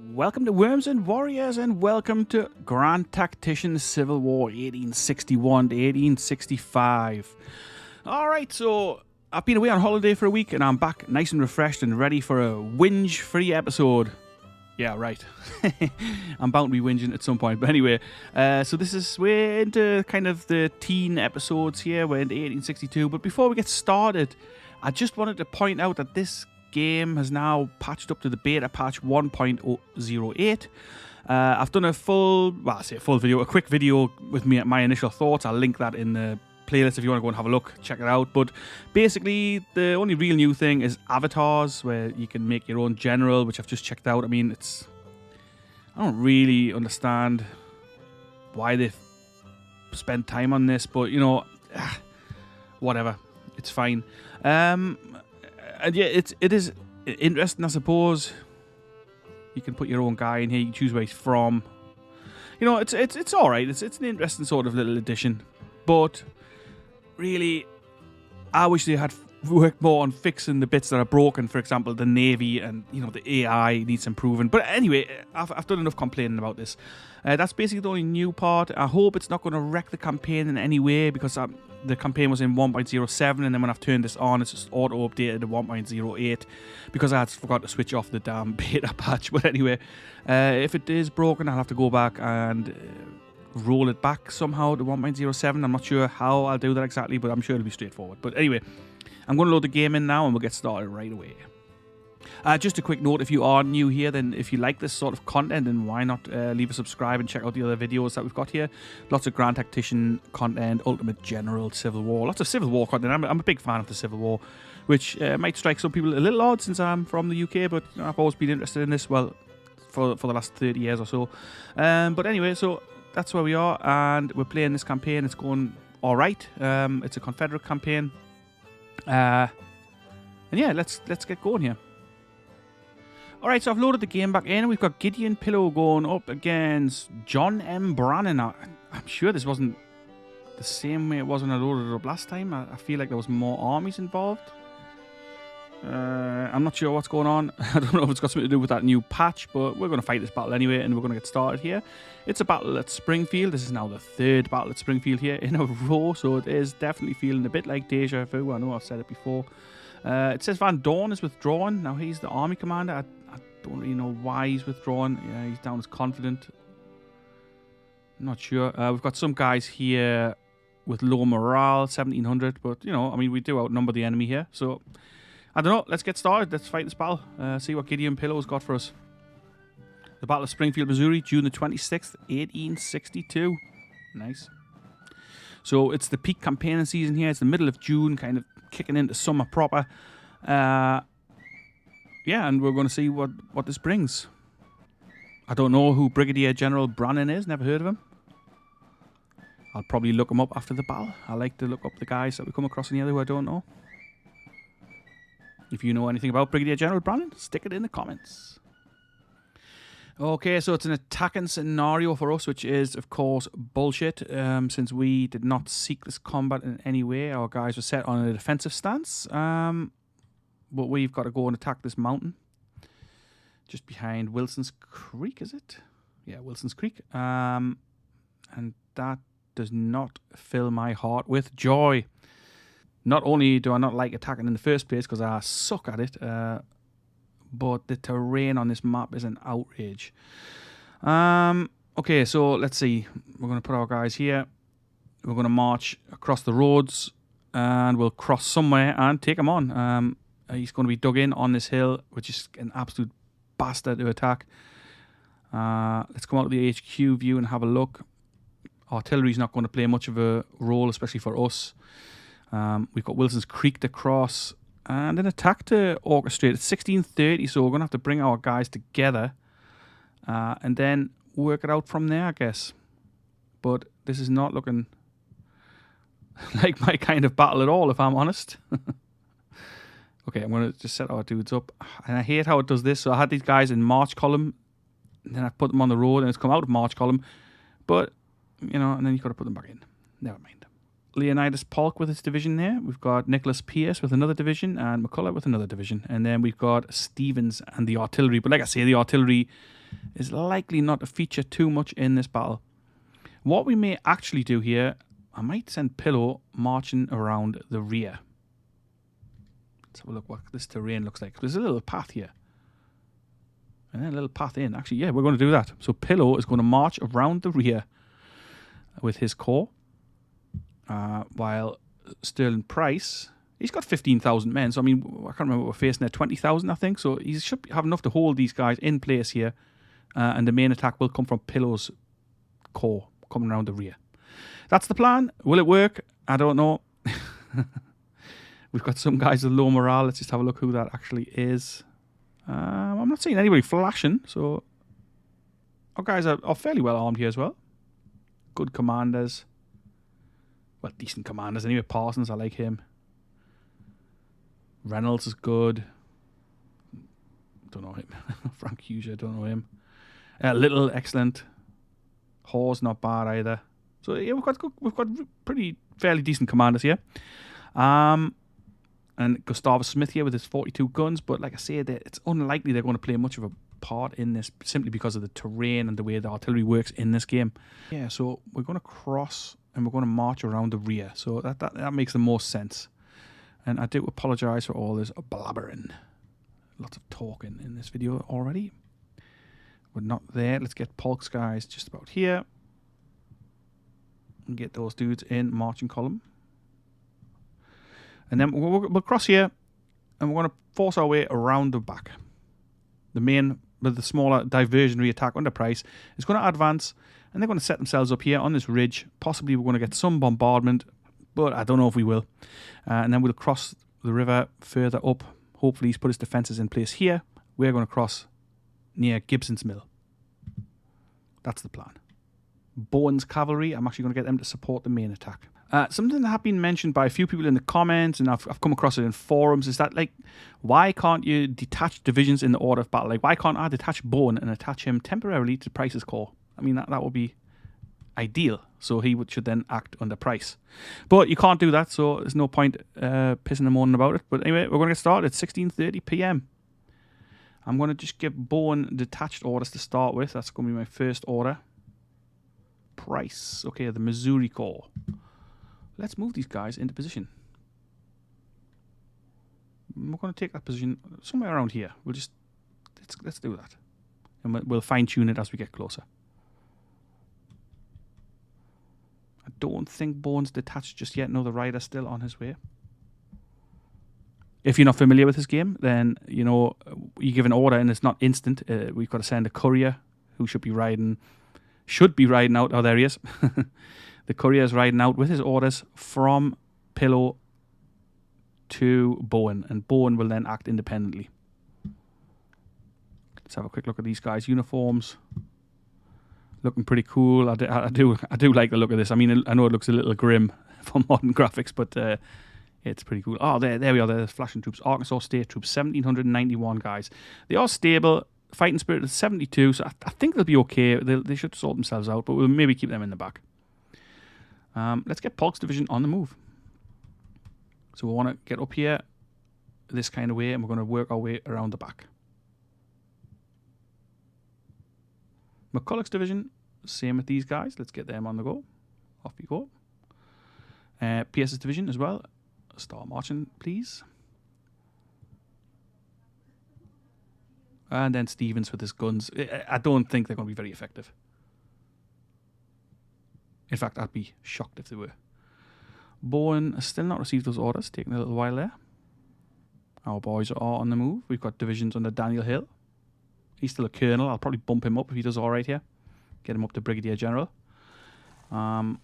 Welcome to Worms and Warriors, and welcome to Grand Tactician Civil War 1861 to 1865. Alright, so I've been away on holiday for a week and I'm back nice and refreshed and ready for a whinge-free episode. Yeah, right. I'm bound to be whinging at some point. But anyway, so we're into kind of the teen episodes here. We're into 1862. But before we get started, I just wanted to point out that this game has now patched up to the beta patch 1.08. I've done a quick video with my initial thoughts. I'll link that in the playlist if you want to go and have a look, check it out. But basically, the only real new thing is avatars, where you can make your own general, which I've just checked out. I mean, I don't really understand why they've spent time on this, but whatever, it's fine. And yeah, it is interesting, I suppose. You can put your own guy in here. You can choose where he's from. It's all right. It's an interesting sort of little addition, but really, I wish they had worked more on fixing the bits that are broken. For example, the Navy and the AI needs improving. But anyway, I've done enough complaining about this. That's basically the only new part. I hope it's not going to wreck the campaign in any way, because the campaign was in 1.07, and then when I've turned this on, it's just auto-updated to 1.08 because I had forgot to switch off the damn beta patch. But anyway, if it is broken, I'll have to go back and roll it back somehow to 1.07. I'm not sure how I'll do that exactly, but I'm sure it'll be straightforward. But anyway, I'm going to load the game in now and we'll get started right away. Just a quick note, if you are new here, then if you like this sort of content, then why not leave a subscribe and check out the other videos that we've got here. Lots of Grand Tactician content, Ultimate General, Civil War, lots of Civil War content. I'm a big fan of the Civil War, which might strike some people a little odd since I'm from the UK, but I've always been interested in this, well, for the last 30 years or so. But anyway, so that's where we are, and we're playing this campaign. It's going alright. It's a Confederate campaign. And yeah, let's get going here. Alright, so I've loaded the game back in. We've got Gideon Pillow going up against John M. Brannan. I'm sure this wasn't the same way it was when I loaded it up last time. I feel like there was more armies involved. I'm not sure what's going on. I don't know if it's got something to do with that new patch, but we're going to fight this battle anyway, and we're going to get started here. It's a battle at Springfield. This is now the third battle at Springfield here in a row, so it is definitely feeling a bit like Deja vu. I know I've said it before. It says Van Dorn is withdrawn. Now he's the army commander. I don't really know why he's withdrawn. Yeah, he's down as confident. I'm not sure. We've got some guys here with low morale, 1700, but I mean, we do outnumber the enemy here, so I don't know. Let's get started. Let's fight this battle. See what Gideon Pillow's got for us. The Battle of Springfield, Missouri, June the 26th, 1862. Nice. So it's the peak campaigning season here. It's the middle of June, kind of kicking into summer proper. Yeah, and we're going to see what this brings. I don't know who Brigadier General Brannan is. Never heard of him. I'll probably look him up after the battle. I like to look up the guys that we come across in the other who I don't know. If you know anything about Brigadier General Brannan, stick it in the comments. Okay, so it's an attacking scenario for us, which is, of course, bullshit. Since we did not seek this combat in any way, our guys were set on a defensive stance. But we've got to go and attack this mountain. Just behind Wilson's Creek, is it? Yeah, Wilson's Creek. And that does not fill my heart with joy. Not only do I not like attacking in the first place, because I suck at it, but the terrain on this map is an outrage. Okay, so let's see. We're going to put our guys here. We're going to march across the roads, and we'll cross somewhere and take him on. He's going to be dug in on this hill, which is an absolute bastard to attack. Let's come out of the HQ view and have a look. Artillery's not going to play much of a role, especially for us. We've got Wilson's Creek to cross and an attack to orchestrate. It's 1630, so we're going to have to bring our guys together and then work it out from there, I guess. But this is not looking like my kind of battle at all, if I'm honest. Okay, I'm going to just set our dudes up. And I hate how it does this. So I had these guys in march column, and then I put them on the road, and it's come out of march column. But, and then you've got to put them back in. Never mind. Leonidas Polk with his division there. We've got Nicholas Pierce with another division and McCullough with another division. And then we've got Stevens and the artillery. But like I say, the artillery is likely not to feature too much in this battle. What we may actually do here, I might send Pillow marching around the rear. Let's have a look what this terrain looks like. There's a little path here. And then a little path in. Actually, yeah, we're going to do that. So Pillow is going to march around the rear with his corps. While Sterling Price, he's got 15,000 men. So, I mean, I can't remember what we're facing there. 20,000, I think. So he should have enough to hold these guys in place here. And the main attack will come from Pillow's corps coming around the rear. That's the plan. Will it work? I don't know. We've got some guys with low morale. Let's just have a look who that actually is. I'm not seeing anybody flashing, so our guys are fairly well armed here as well. Good commanders. Well, decent commanders anyway. Parsons, I like him. Reynolds is good. Don't know him. Frank Hughes, I don't know him. Little, excellent. Hawes, not bad either. So yeah, we've got pretty fairly decent commanders here. And Gustavus Smith here with his 42 guns, but like I said, it's unlikely they're going to play much of a part in this simply because of the terrain and the way the artillery works in this game. Yeah, so we're going to cross and we're going to march around the rear. So that makes the most sense. And I do apologise for all this blabbering. Lots of talking in this video already. We're not there. Let's get Polk's guys just about here. And get those dudes in marching column. And then we'll cross here, and we're going to force our way around the back. The main, with the smaller diversionary attack under Price, is going to advance, and they're going to set themselves up here on this ridge. Possibly we're going to get some bombardment, but I don't know if we will. And then we'll cross the river further up. Hopefully he's put his defences in place here. We're going to cross near Gibson's Mill. That's the plan. Bowen's cavalry, I'm actually going to get them to support the main attack. Something that has been mentioned by a few people in the comments, and I've come across it in forums, is that, like, why can't you detach divisions in the order of battle? Like, why can't I detach Bowen and attach him temporarily to Price's corps? I mean, that would be ideal. So he should then act under Price. But you can't do that, so there's no point pissing and moaning about it. But anyway, we're going to get started at 16:30 p.m. I'm going to just give Bowen detached orders to start with. That's going to be my first order. Price. Okay, the Missouri Corps. Let's move these guys into position. We're going to take that position somewhere around here. Let's do that. And we'll fine-tune it as we get closer. I don't think Bowen's detached just yet. No, the rider's still on his way. If you're not familiar with this game, then, you know, you give an order and it's not instant. We've got to send a courier who should be riding out. Oh, there he is. The courier is riding out with his orders from Pillow to Bowen, and Bowen will then act independently. Let's have a quick look at these guys' uniforms. Looking pretty cool. I do like the look of this. I mean, I know it looks a little grim for modern graphics, but it's pretty cool. Oh, there we are. There's flashing troops. Arkansas State Troops, 1,791 guys. They are stable. Fighting spirit is 72, so I think they'll be okay. They should sort themselves out, but we'll maybe keep them in the back. Let's get Polk's division on the move. So we want to get up here this kind of way, and we're going to work our way around the back. McCulloch's division, same with these guys. Let's get them on the go. Off we go. Pierce's division as well. Start marching, please. And then Stevens with his guns. I don't think they're going to be very effective. In fact, I'd be shocked if they were. Bowen has still not received those orders. Taking a little while there. Our boys are on the move. We've got divisions under Daniel Hill. He's still a colonel. I'll probably bump him up if he does all right here. Get him up to Brigadier General. Sterling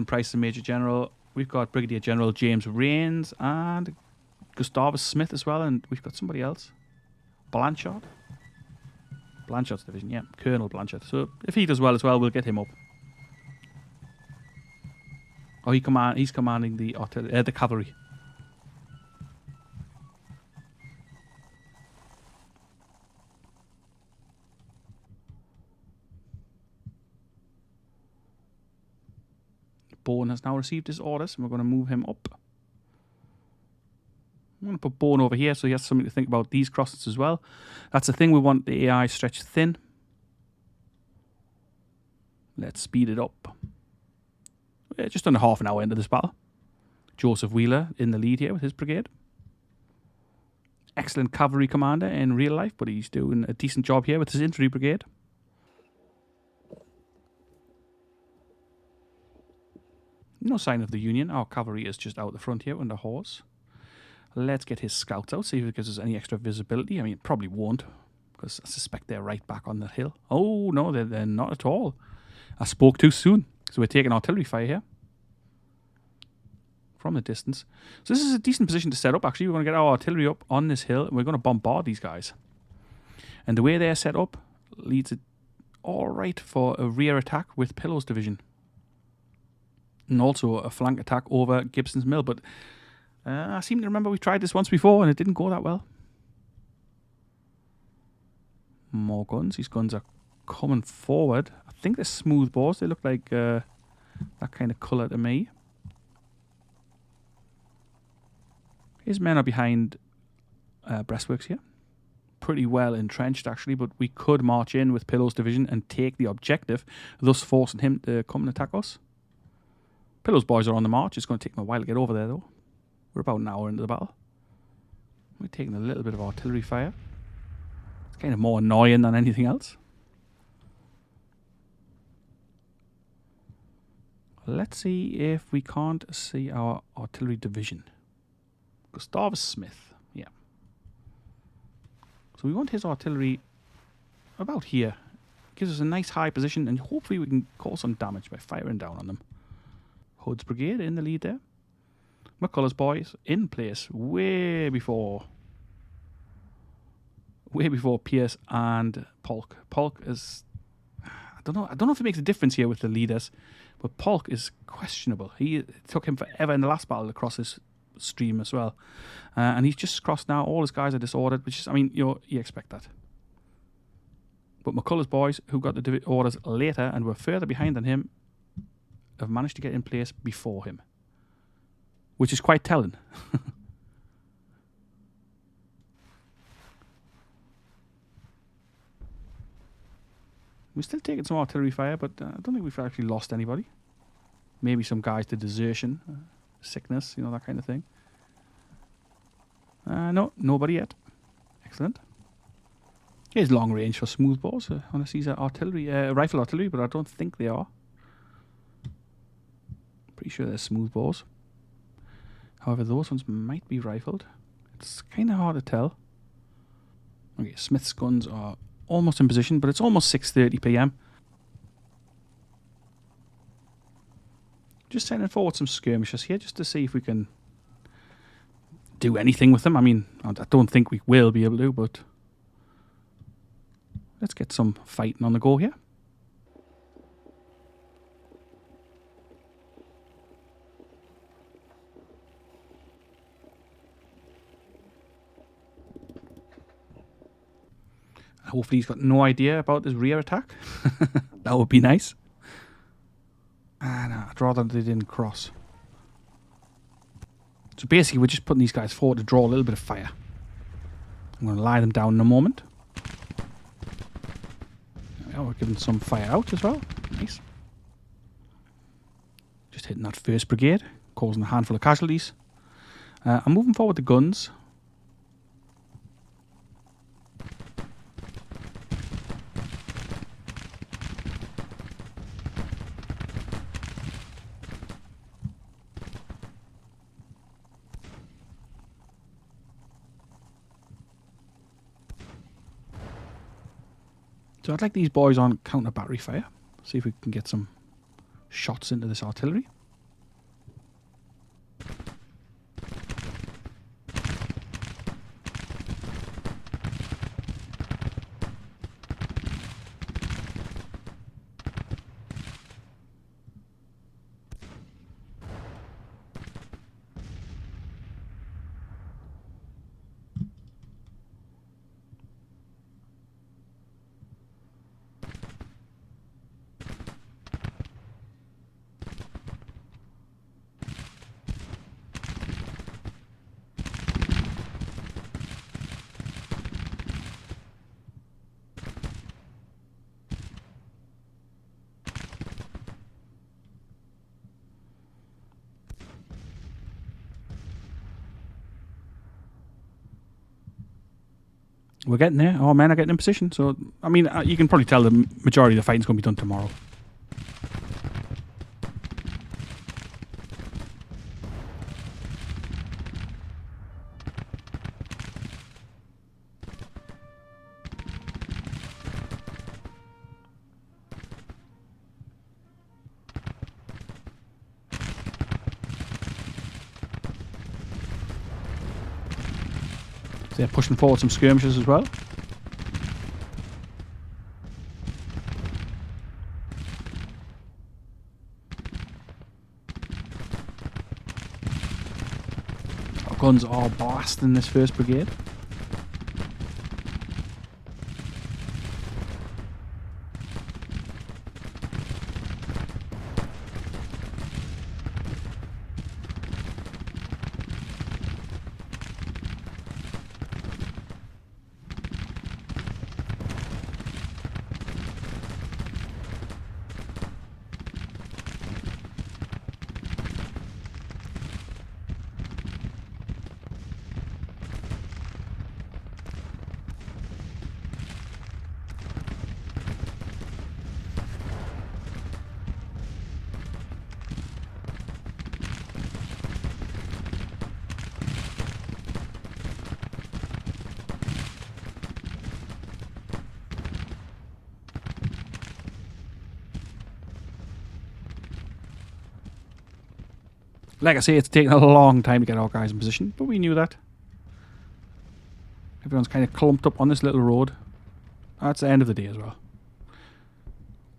Price, the Major General. We've got Brigadier General James Rains and Gustavus Smith as well. And we've got somebody else. Blanchard. Blanchard's division, yeah. Colonel Blanchard. So if he does well as well, we'll get him up. Oh, he's commanding the cavalry. Bowen has now received his orders, and we're going to move him up. I'm going going to put Bone over here so he has something to think about these crosses as well. That's the thing, we want the AI stretched thin. Let's speed it up. We're just under half an hour into this battle. Joseph Wheeler in the lead here with his brigade. Excellent cavalry commander in real life, but he's doing a decent job here with his infantry brigade. No sign of the Union. Our cavalry is just out the front here under horse. Let's get his scouts out, see if it gives us any extra visibility. I mean, it probably won't, because I suspect they're right back on the hill. Oh, no, they're not at all. I spoke too soon. So we're taking artillery fire here from the distance. So this is a decent position to set up, actually. We're going to get our artillery up on this hill, and we're going to bombard these guys. And the way they're set up leads it all right for a rear attack with Pillow's division. And also a flank attack over Gibson's Mill. But I seem to remember we tried this once before, and it didn't go that well. More guns. These guns are coming forward. I think they're smooth bores. They look like that kind of colour to me. His men are behind breastworks here. Pretty well entrenched, actually, but we could march in with Pillow's division and take the objective, thus forcing him to come and attack us. Pillow's boys are on the march. It's going to take them a while to get over there, though. We're about an hour into the battle. We're taking a little bit of artillery fire. It's kind of more annoying than anything else. Let's see if we can't see our artillery division. Gustavus Smith, yeah. So we want his artillery about here. Gives us a nice high position, and hopefully we can cause some damage by firing down on them. Hood's brigade in the lead there. McCullough's boys in place way before Pierce and Polk. Polk is, I don't know if it makes a difference here with the leaders, but Polk is questionable. It took him forever in the last battle to cross this stream as well, and he's just crossed now. All his guys are disordered, which is, I mean, you expect that. But McCullough's boys, who got the orders later and were further behind than him, have managed to get in place before him, which is quite telling. We're still taking some artillery fire, but I don't think we've actually lost anybody. Maybe some guys to desertion, sickness, that kind of thing. No, nobody yet. Excellent. Here's long range for smooth bores. Unless these are artillery, rifle artillery, but I don't think they are. Pretty sure they're smooth bores. However, those ones might be rifled. It's kind of hard to tell. Okay, Smith's guns are almost in position, but it's almost 6:30 p.m. Just sending forward some skirmishers here just to see if we can do anything with them. I mean, I don't think we will be able to, but let's get some fighting on the go here. Hopefully he's got no idea about this rear attack. That would be nice. No, I'd rather they didn't cross. So basically we're just putting these guys forward to draw a little bit of fire. I'm going to lie them down in a moment. There we are, we're giving some fire out as well. Nice. Just hitting that first brigade, causing a handful of casualties. I'm moving forward the guns. So I'd like these boys on counter battery fire. See if we can get some shots into this artillery. We're getting there. Our men are getting in position. So, I mean, you can probably tell the majority of the fighting's going to be done tomorrow. They're pushing forward some skirmishes as well. Our guns are blasting this first brigade. Like I say, it's taken a long time to get our guys in position, but we knew that. Everyone's kind of clumped up on this little road. That's the end of the day as well.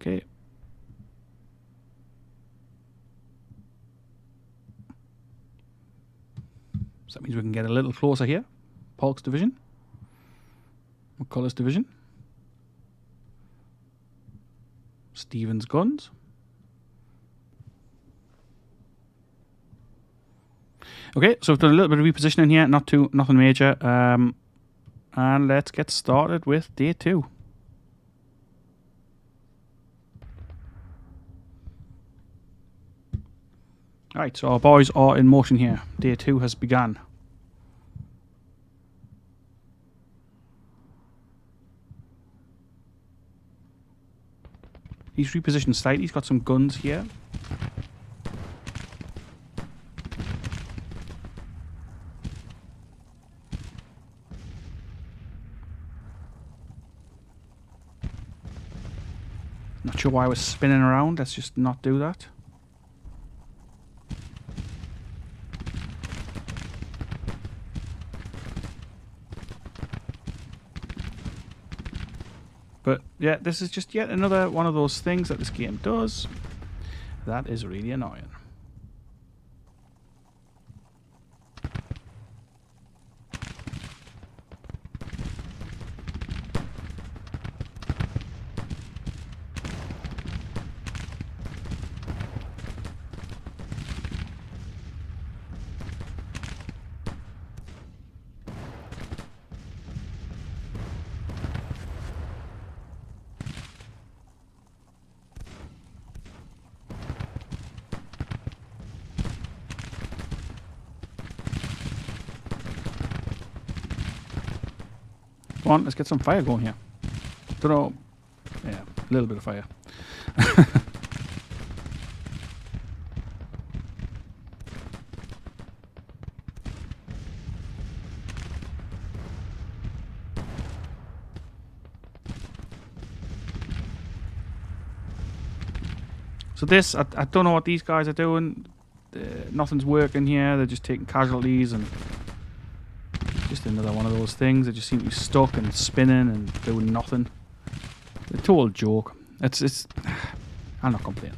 Okay. So that means we can get a little closer here. Polk's division. McCullough's division. Stevens' guns. Okay, so we've done a little bit of repositioning here, nothing major. And let's get started with day 2. Alright, so our boys are in motion here. Day 2 has begun. He's repositioned slightly, he's got some guns here. Not sure why I was spinning around. Let's just not do that. But yeah, this is just yet another one of those things that this game does. That is really annoying. Come on, let's get some fire going here. Don't know. Yeah, a little bit of fire. So this, I don't know what these guys are doing. Nothing's working here. They're just taking casualties and just another one of those things. They just seem to be stuck and spinning and doing nothing. A total joke. It's. I'm not complaining.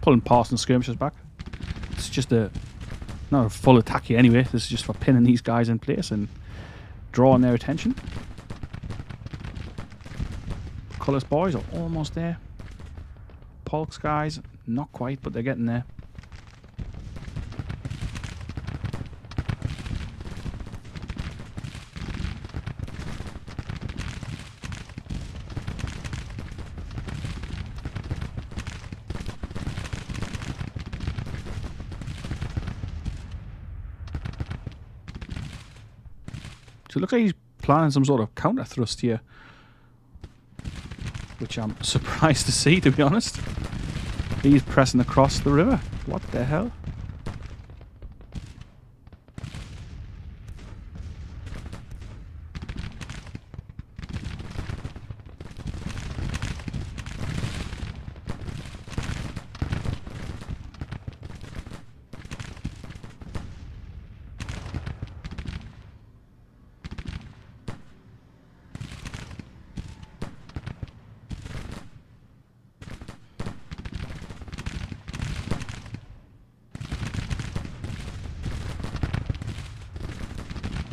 pulling Parsons skirmishers back. It's just not a full attack here anyway. This is just for pinning these guys in place and drawing their attention. Colours boys are almost there. Polks guys, not quite, but they're getting there. So it looks like he's planning some sort of counter thrust here, which I'm surprised to see, to be honest. He's pressing across the river. What the hell?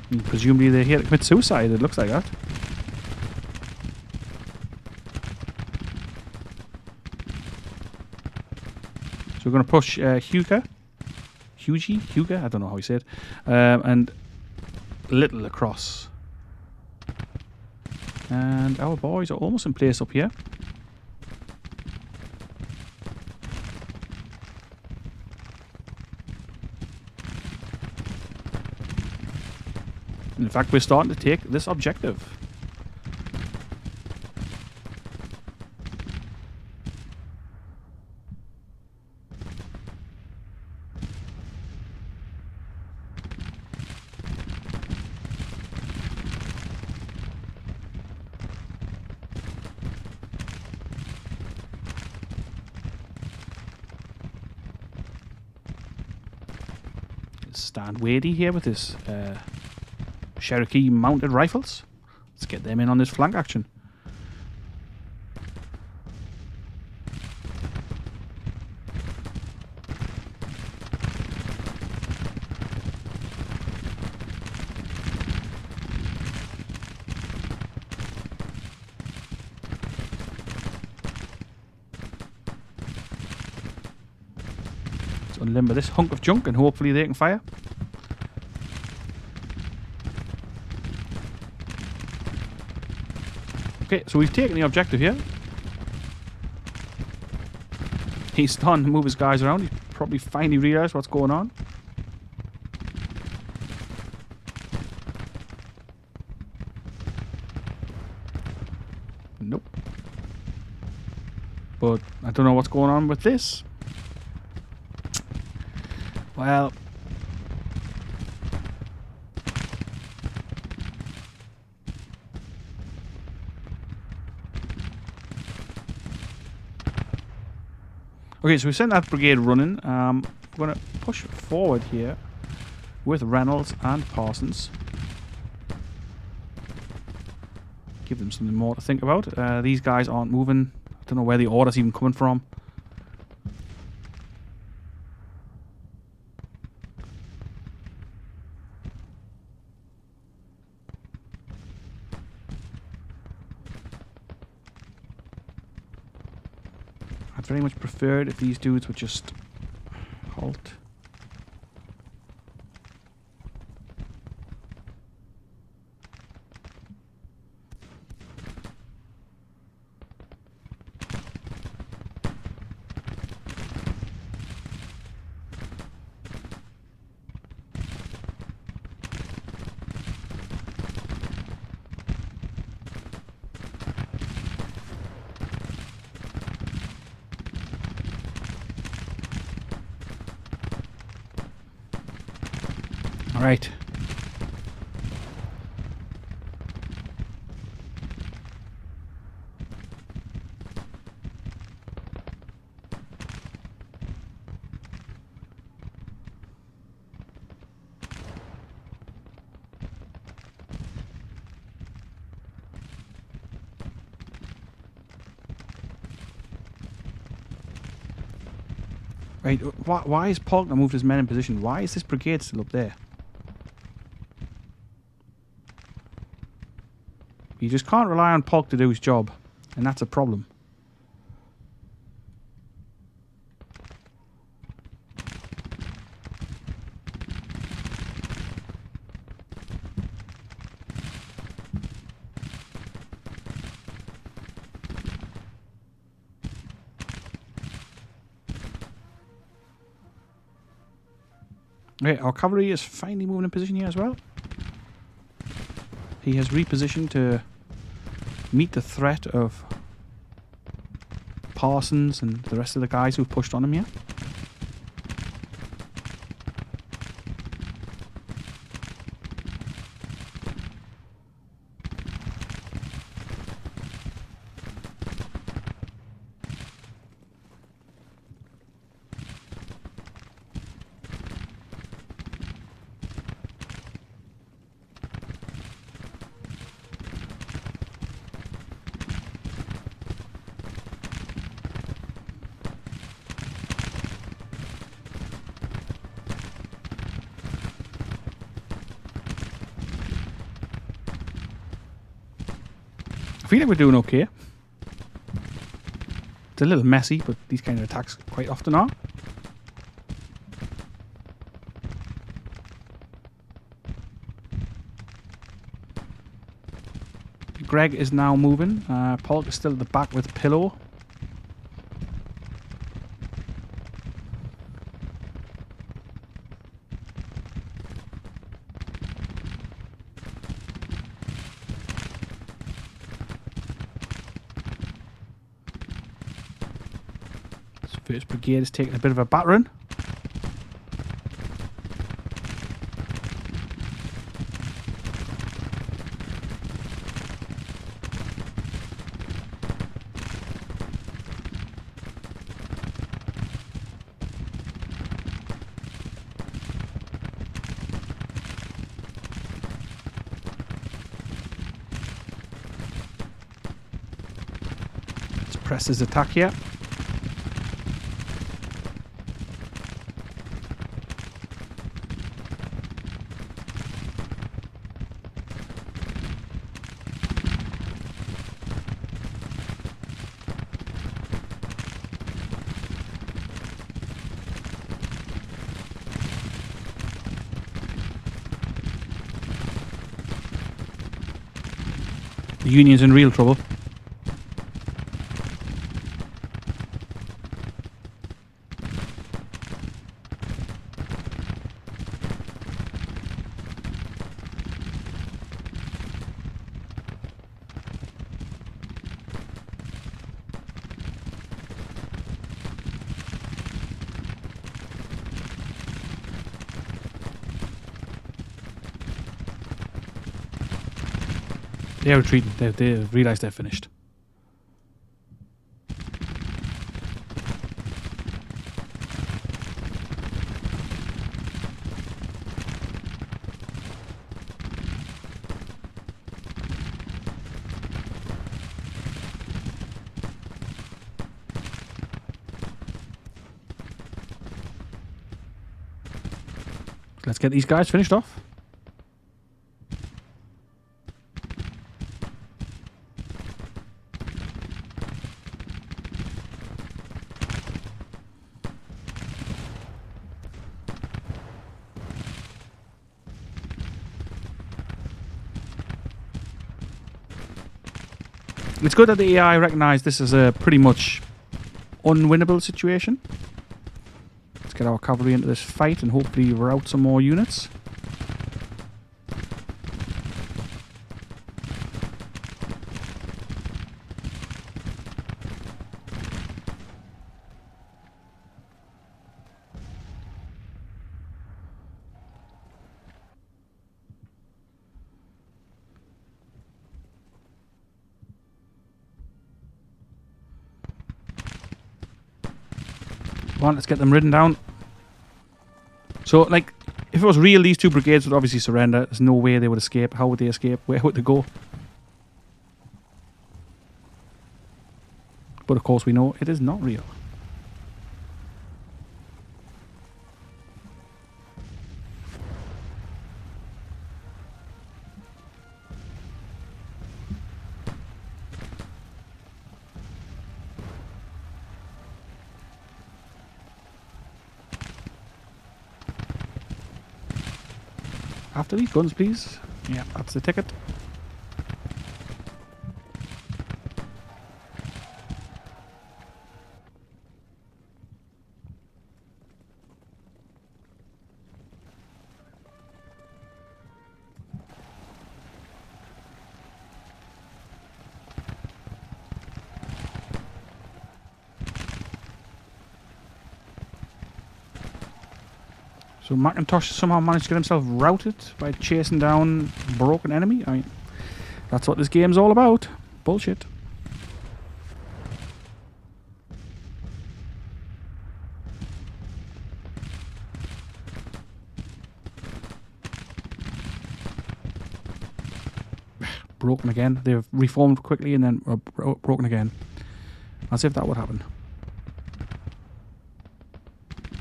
And presumably they're here to commit suicide, it looks like that. So we're going to push Huga, I don't know how you say it, and Little across. And our boys are almost in place up here. In fact, we're starting to take this objective. Stand weighty here with this Cherokee mounted rifles. Let's get them in on this flank action. Let's unlimber this hunk of junk and hopefully they can fire. Okay, so we've taken the objective here. He's starting to move his guys around. He's probably finally realised what's going on. Nope. But I don't know what's going on with this. Well... Okay, so we sent that brigade running. We're going to push forward here with Reynolds and Parsons. Give them something more to think about. These guys aren't moving. I don't know where the order's even coming from. I'd very much preferred if these dudes would just halt. All right. Right, why is Polk not moved his men in position? Why is this brigade still up there? You just can't rely on Polk to do his job, and that's a problem. Okay, our cavalry is finally moving in position here as well. He has repositioned to meet the threat of Parsons and the rest of the guys who've pushed on him here. I feel like we're doing okay. It's a little messy, but these kind of attacks quite often are. Greg is now moving. Polk is still at the back with Pillow. First Brigade is taking a bit of a battering. Let's press his attack here. The Union's in real trouble. They're retreating. They realise they're finished. Let's get these guys finished off. It's good that the AI recognise this is a pretty much unwinnable situation. Let's get our cavalry into this fight and hopefully rout some more units. Come on, let's get them ridden down. So, like, if it was real, these two brigades would obviously surrender. There's no way they would escape. How would they escape? Where would they go? But of course we know it is not real. After these guns, please. Yeah, that's the ticket. So Macintosh somehow managed to get himself routed by chasing down a broken enemy. I mean, that's what this game's all about. Bullshit. Broken again. They've reformed quickly and then broken again. As if that would happen.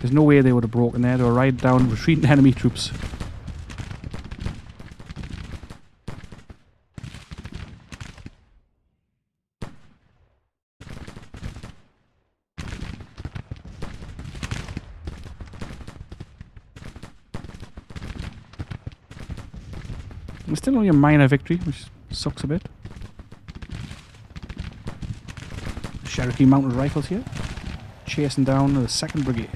There's no way they would have broken there. They were right down retreating enemy troops. It's still only a minor victory, which sucks a bit. Cherokee Mounted Rifles here, chasing down the 2nd Brigade.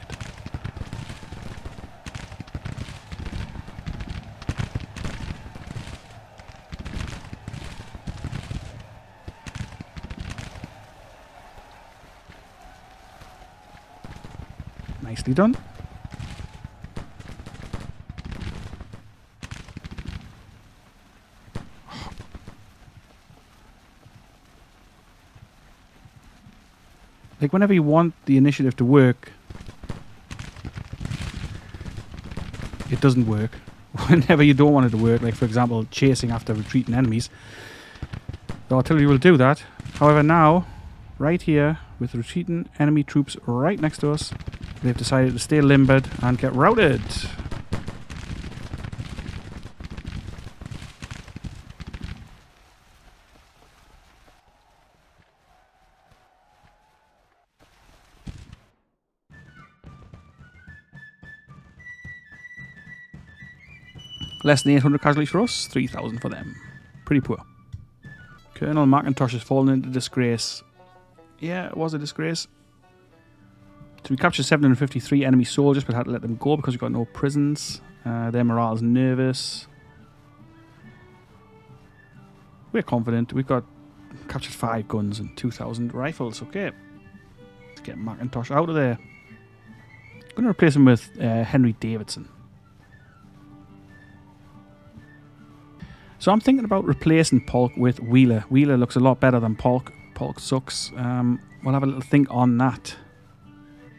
Nicely done. Like, whenever you want the initiative to work, it doesn't work. Whenever you don't want it to work, like, for example, chasing after retreating enemies, the artillery will do that. However, now, right here, with retreating enemy troops right next to us, they've decided to stay limbered and get routed. Less than 800 casualties for us, 3,000 for them. Pretty poor. Colonel Macintosh has fallen into disgrace. Yeah, it was a disgrace. So we captured 753 enemy soldiers, but had to let them go because we got no prisons. Their morale is nervous. We're confident. We've got captured 5 guns and 2,000 rifles. Okay. Let's get Macintosh out of there. I'm going to replace him with Henry Davidson. So I'm thinking about replacing Polk with Wheeler. Wheeler looks a lot better than Polk. Polk sucks. We'll have a little think on that.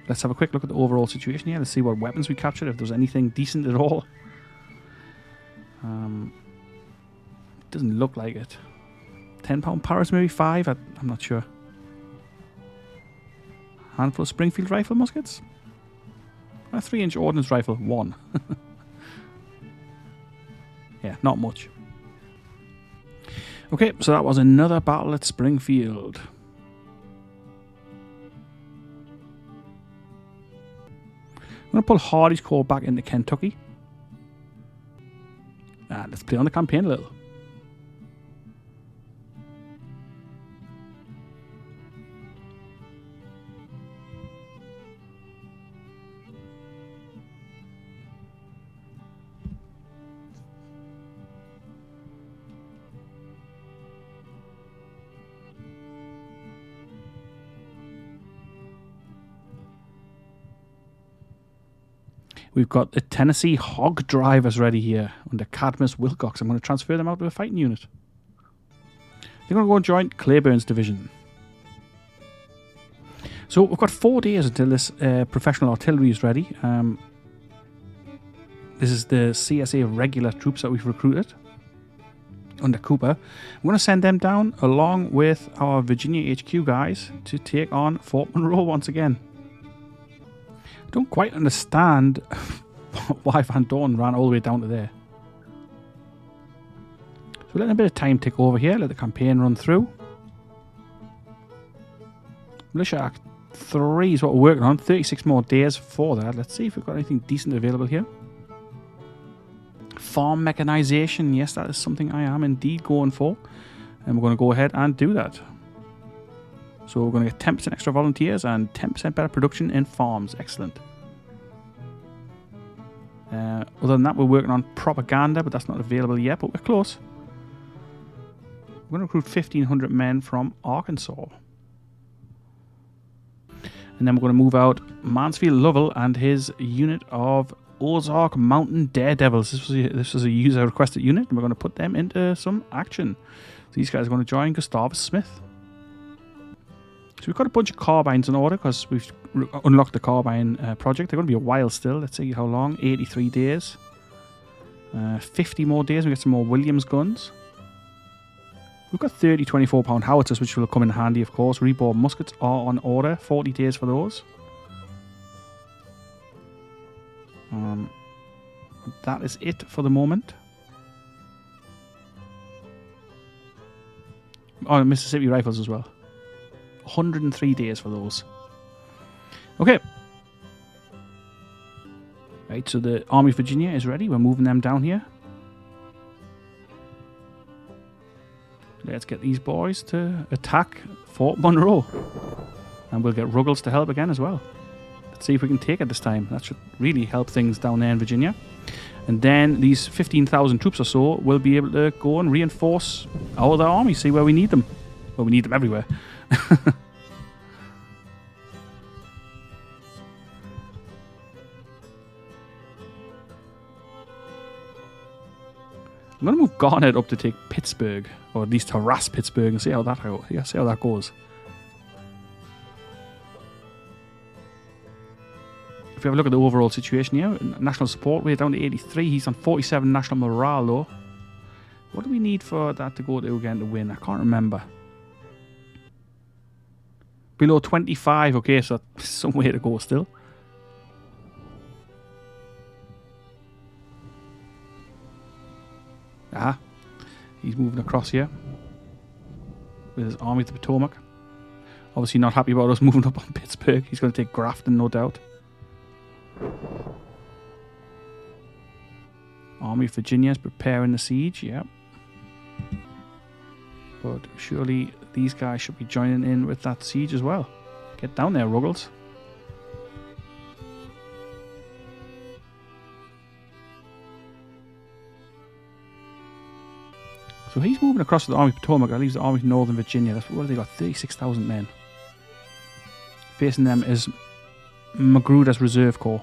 Let's have a quick look at the overall situation here. Let's see what weapons we captured, if there's anything decent at all. It doesn't look like it. 10-pound Paris, maybe 5? I'm not sure. Handful of Springfield rifle muskets. A 3-inch ordnance rifle, 1. Yeah, not much. Okay, so that was another battle at Springfield. I'm going to pull Hardy's Corps back into Kentucky. And let's play on the campaign a little. We've got the Tennessee Hog Drivers ready here under Cadmus Wilcox. I'm going to transfer them out to a fighting unit. They're going to go and join Claiborne's division. So we've got 4 days until this professional artillery is ready. This is the CSA regular troops that we've recruited under Cooper. I'm going to send them down along with our Virginia HQ guys to take on Fort Monroe once again. Don't quite understand why Van Dorn ran all the way down to there. So we're letting a bit of time tick over here, let the campaign run through. Militia Act 3 is what we're working on, 36 more days for that. Let's see if we've got anything decent available here. farm mechanization. Yes, that is something I am indeed going for. And we're going to go ahead and do that. So we're going to get 10% extra volunteers and 10% better production in farms. Excellent. Other than that, we're working on propaganda, but that's not available yet, but we're close. We're going to recruit 1,500 men from Arkansas. And then we're going to move out Mansfield Lovell and his unit of Ozark Mountain Daredevils. This was a user requested unit, and we're going to put them into some action. So these guys are going to join Gustavus Smith. So we've got a bunch of carbines in order because we've unlocked the carbine project. They're going to be a while still. Let's see how long. 83 days. 50 more days. We get some more Williams guns. We've got 30 24-pound howitzers, which will come in handy, of course. Rebore muskets are on order. 40 days for those. That is it for the moment. Oh, Mississippi rifles as well. 103 days for those. Okay. Right, so the Army of Virginia is ready. We're moving them down here. Let's get these boys to attack Fort Monroe. And we'll get Ruggles to help again as well. Let's see if we can take it this time. That should really help things down there in Virginia. And then these 15,000 troops or so will be able to go and reinforce our other army, see where we need them. Well, we need them everywhere. I'm going to move Garnett up to take Pittsburgh, or at least harass Pittsburgh, and see how that goes. If we have a look at the overall situation here, national support, we're down to 83. He's on 47 national morale, though. What do we need for that to go to again to win? I can't remember. Below 25. Okay, so that's some way to go still. Ah, he's moving across here with his Army of the Potomac. Obviously not happy about us moving up on Pittsburgh. He's going to take Grafton, no doubt. Army of Virginia is preparing the siege, yep. But surely these guys should be joining in with that siege as well. Get down there, Ruggles. So he's moving across to the Army of Potomac. That leaves the Army of Northern Virginia. That's what have they got? 36,000 men. Facing them is Magruder's Reserve Corps.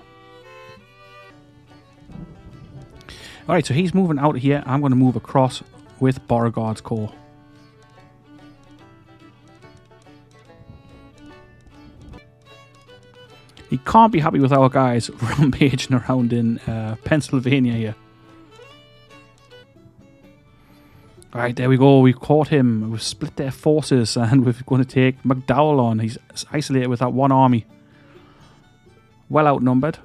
Alright, so he's moving out of here. I'm going to move across with Beauregard's Corps. He can't be happy with our guys rampaging around in Pennsylvania here. Alright, there we go. We've caught him. We've split their forces and we're going to take McDowell on. He's isolated with that one army. Well outnumbered.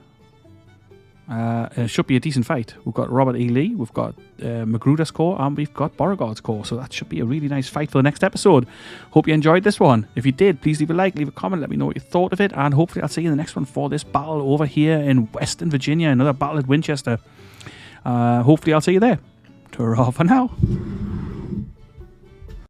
It should be a decent fight. We've got Robert E. Lee, we've got Magruder's Corps, and we've got Beauregard's Corps. So that should be a really nice fight for the next episode. Hope you enjoyed this one. If you did, please leave a like, leave a comment, let me know what you thought of it, and hopefully I'll see you in the next one for this battle over here in Western Virginia, another battle at Winchester. Hopefully I'll see you there. Ta-ra for now.